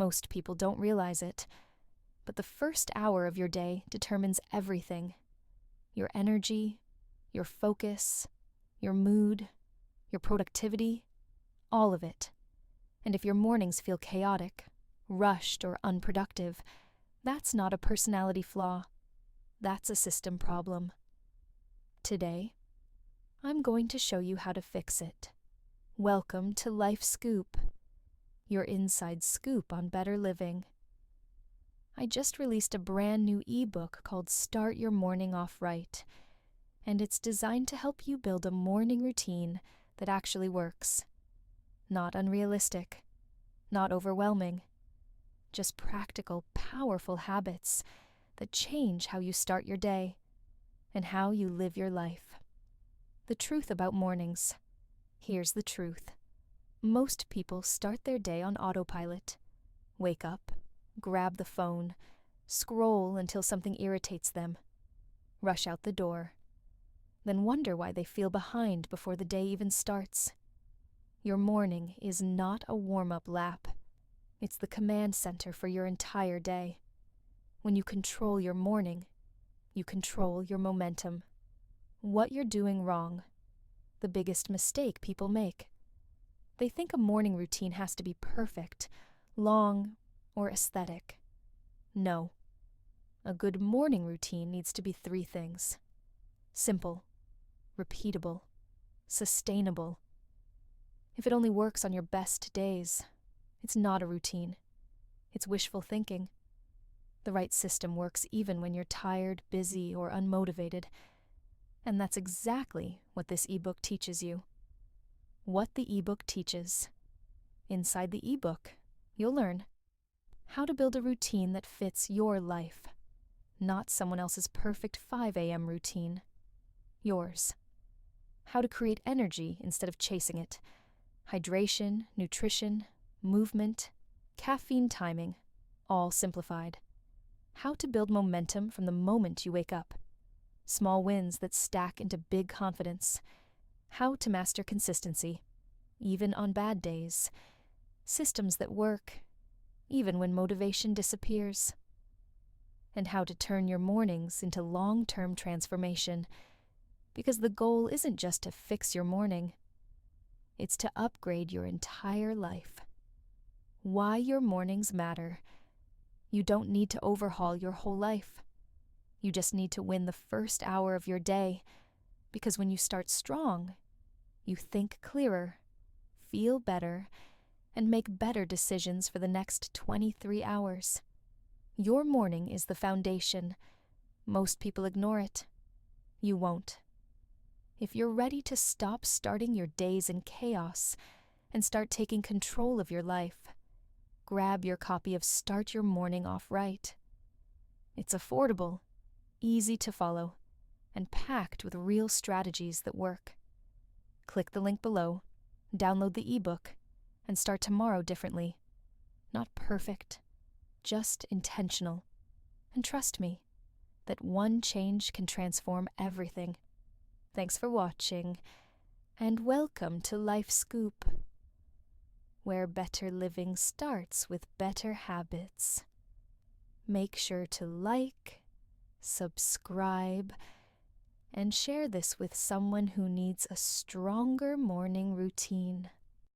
Most people don't realize it, but the first hour of your day determines everything. Your energy, your focus, your mood, your productivity, all of it. And if your mornings feel chaotic, rushed, or unproductive, that's not a personality flaw. That's a system problem. Today, I'm going to show you how to fix it. Welcome to LifeScoop, your inside scoop on better living. I just released a brand new ebook called Start Your Morning Off Right, and it's designed to help you build a morning routine that actually works. Not unrealistic, not overwhelming, just practical, powerful habits that change how you start your day and how you live your life. The truth about mornings. Here's the truth. Most people start their day on autopilot. Wake up, grab the phone, scroll until something irritates them, rush out the door, then wonder why they feel behind before the day even starts. Your morning is not a warm-up lap. It's the command center for your entire day. When you control your morning, you control your momentum. What you're doing wrong. The biggest mistake people make. They think a morning routine has to be perfect, long, or aesthetic. No. A good morning routine needs to be 3 things. Simple, repeatable, sustainable. If it only works on your best days, it's not a routine. It's wishful thinking. The right system works even when you're tired, busy, or unmotivated. And that's exactly what this ebook teaches you. What the ebook teaches. Inside the ebook, you'll learn how to build a routine that fits your life, not someone else's perfect 5 a.m. routine. Yours. How to create energy instead of chasing it. Hydration, nutrition, movement, caffeine timing, all simplified. How to build momentum from the moment you wake up. Small wins that stack into big confidence. How to master consistency, even on bad days. Systems that work, even when motivation disappears. And how to turn your mornings into long-term transformation, because the goal isn't just to fix your morning. It's to upgrade your entire life. Why your mornings matter. You don't need to overhaul your whole life. You just need to win the first hour of your day, because when you start strong, you think clearer, feel better, and make better decisions for the next 23 hours. Your morning is the foundation. Most people ignore it. You won't. If you're ready to stop starting your days in chaos and start taking control of your life, grab your copy of Start Your Morning Off Right. It's affordable, easy to follow, and packed with real strategies that work. Click the link below, download the ebook, and start tomorrow differently. Not perfect, just intentional. And trust me, that one change can transform everything. Thanks for watching, and welcome to LifeScoop, where better living starts with better habits. Make sure to like, subscribe, and share this with someone who needs a stronger morning routine.